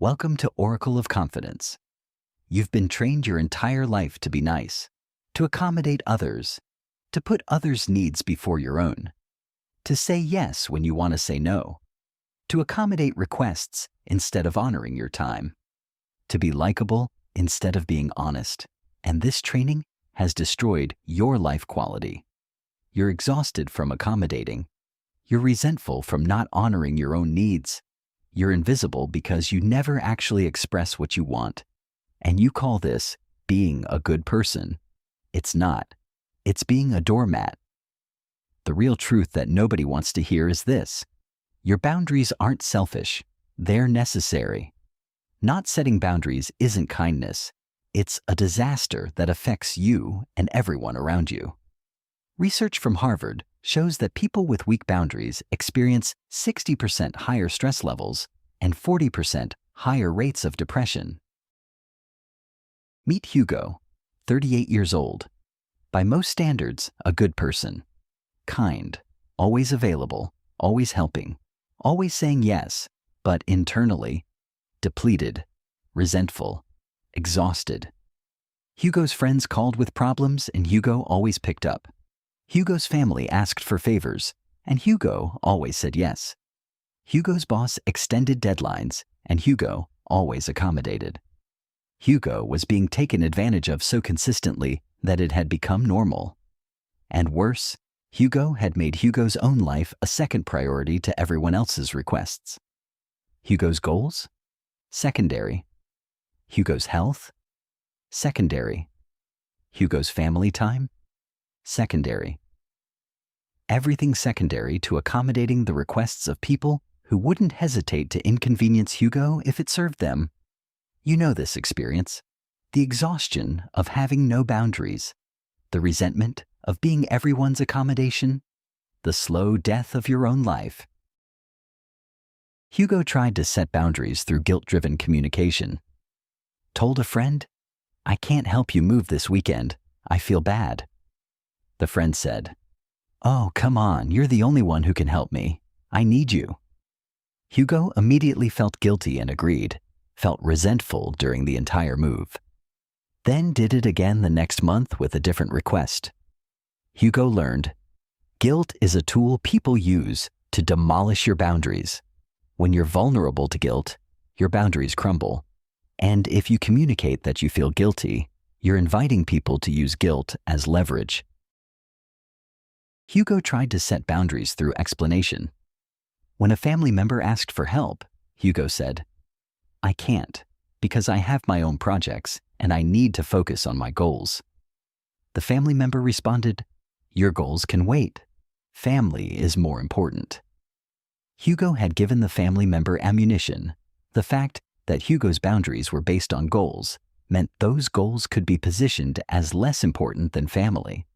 Welcome to Oracle of Confidence. You've been trained your entire life to be nice, to accommodate others, to put others' needs before your own, to say yes when you want to say no, to accommodate requests instead of honoring your time, to be likable instead of being honest. And this training has destroyed your life quality. You're exhausted from accommodating. You're resentful from not honoring your own needs. You're invisible because you never actually express what you want. And you call this being a good person. It's not. It's being a doormat. The real truth that nobody wants to hear is this: your boundaries aren't selfish. They're necessary. Not setting boundaries isn't kindness. It's a disaster that affects you and everyone around you. Research from Harvard shows that people with weak boundaries experience 60% higher stress levels and 40% higher rates of depression. Meet Hugo, 38 years old. By most standards, a good person. Kind, always available, always helping, always saying yes, but internally, depleted, resentful, exhausted. Hugo's friends called with problems and Hugo always picked up. Hugo's family asked for favors, and Hugo always said yes. Hugo's boss extended deadlines, and Hugo always accommodated. Hugo was being taken advantage of so consistently that it had become normal. And worse, Hugo had made Hugo's own life a second priority to everyone else's requests. Hugo's goals? Secondary. Hugo's health? Secondary. Hugo's family time? Secondary. Everything secondary to accommodating the requests of people who wouldn't hesitate to inconvenience Hugo if it served them. You know this experience. The exhaustion of having no boundaries. The resentment of being everyone's accommodation. The slow death of your own life. Hugo tried to set boundaries through guilt-driven communication. Told a friend, "I can't help you move this weekend. I feel bad." The friend said, "Oh, come on, you're the only one who can help me. I need you." Hugo immediately felt guilty and agreed, felt resentful during the entire move. Then did it again the next month with a different request. Hugo learned, guilt is a tool people use to demolish your boundaries. When you're vulnerable to guilt, your boundaries crumble. And if you communicate that you feel guilty, you're inviting people to use guilt as leverage. Hugo tried to set boundaries through explanation. When a family member asked for help, Hugo said, "I can't, because I have my own projects and I need to focus on my goals." The family member responded, "Your goals can wait. Family is more important." Hugo had given the family member ammunition. The fact that Hugo's boundaries were based on goals meant those goals could be positioned as less important than family.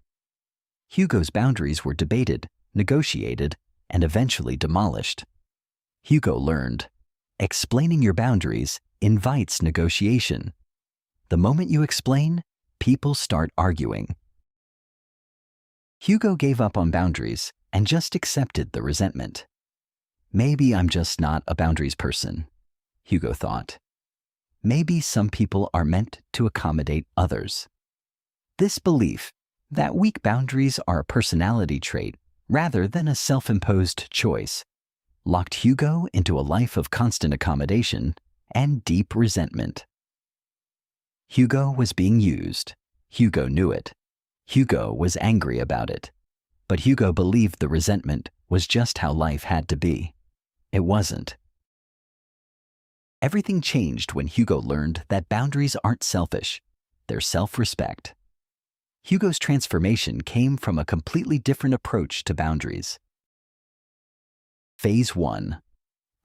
Hugo's boundaries were debated, negotiated, and eventually demolished. Hugo learned, explaining your boundaries invites negotiation. The moment you explain, people start arguing. Hugo gave up on boundaries and just accepted the resentment. Maybe I'm just not a boundaries person, Hugo thought. Maybe some people are meant to accommodate others. This belief that weak boundaries are a personality trait rather than a self-imposed choice locked Hugo into a life of constant accommodation and deep resentment. Hugo was being used. Hugo knew it. Hugo was angry about it. But Hugo believed the resentment was just how life had to be. It wasn't. Everything changed when Hugo learned that boundaries aren't selfish. They're self-respect. Hugo's transformation came from a completely different approach to boundaries. Phase 1.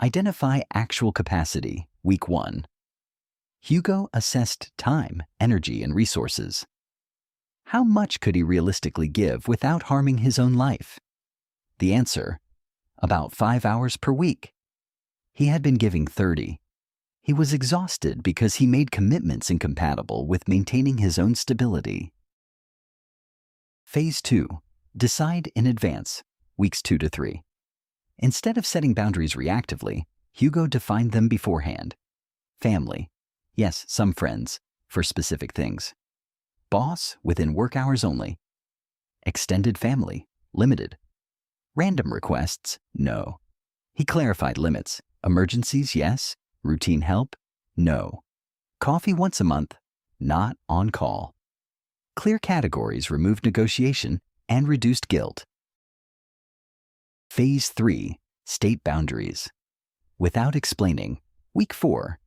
Identify actual capacity, week 1. Hugo assessed time, energy, and resources. How much could he realistically give without harming his own life? The answer, about 5 hours per week. He had been giving 30. He was exhausted because he made commitments incompatible with maintaining his own stability. Phase 2. Decide in advance, weeks 2 to 3. Instead of setting boundaries reactively, Hugo defined them beforehand. family. Yes, some friends, for specific things. Boss, within work hours only. Extended family, limited. Random requests, no. He clarified limits. Emergencies, yes. Routine help, no. Coffee once a month, not on call. Clear categories removed negotiation and reduced guilt. Phase 3, state boundaries. Without explaining, week 4.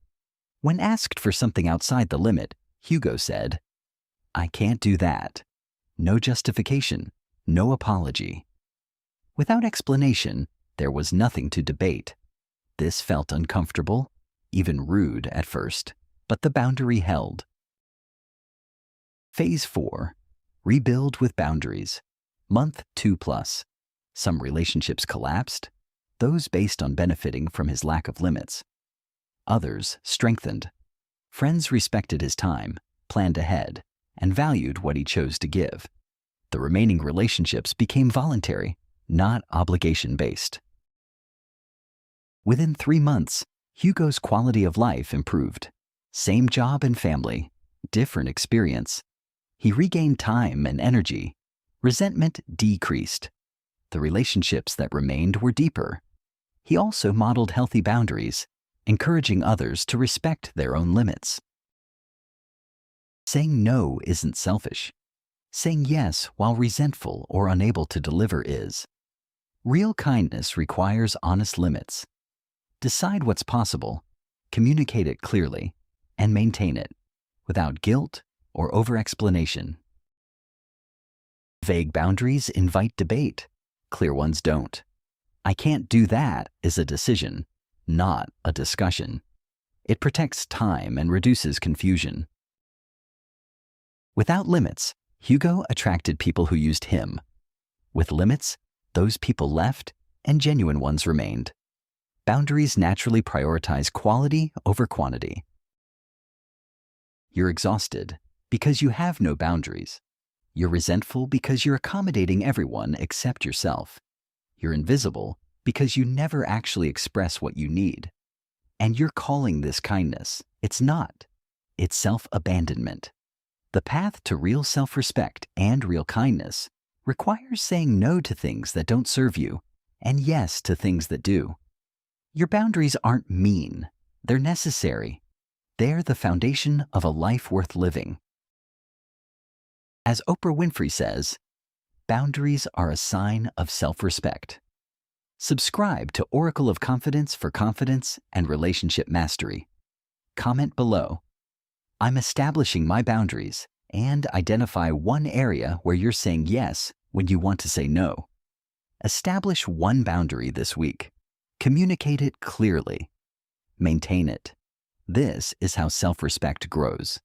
When asked for something outside the limit, Hugo said, "I can't do that." No justification, no apology. Without explanation, there was nothing to debate. This felt uncomfortable, even rude at first, but the boundary held. Phase 4. Rebuild with boundaries. Month 2+. Some relationships collapsed, those based on benefiting from his lack of limits. Others strengthened. Friends respected his time, planned ahead, and valued what he chose to give. The remaining relationships became voluntary, not obligation-based. Within 3 months, Hugo's quality of life improved. Same job and family, different experience. He regained time and energy. Resentment decreased. The relationships that remained were deeper. He also modeled healthy boundaries, encouraging others to respect their own limits. Saying no isn't selfish. Saying yes while resentful or unable to deliver is. Real kindness requires honest limits. Decide what's possible, communicate it clearly, and maintain it, without guilt or over-explanation. Vague boundaries invite debate. Clear ones don't. "I can't do that" is a decision, not a discussion. It protects time and reduces confusion. Without limits, Hugo attracted people who used him. With limits, those people left and genuine ones remained. Boundaries naturally prioritize quality over quantity. You're exhausted because you have no boundaries. You're resentful because you're accommodating everyone except yourself. You're invisible because you never actually express what you need. And you're calling this kindness. It's not. It's self-abandonment. The path to real self-respect and real kindness requires saying no to things that don't serve you and yes to things that do. Your boundaries aren't mean. They're necessary. They're the foundation of a life worth living. As Oprah Winfrey says, boundaries are a sign of self-respect. Subscribe to Oracle of Confidence for confidence and relationship mastery. Comment below. I'm establishing my boundaries, and identify one area where you're saying yes when you want to say no. Establish one boundary this week. Communicate it clearly. Maintain it. This is how self-respect grows.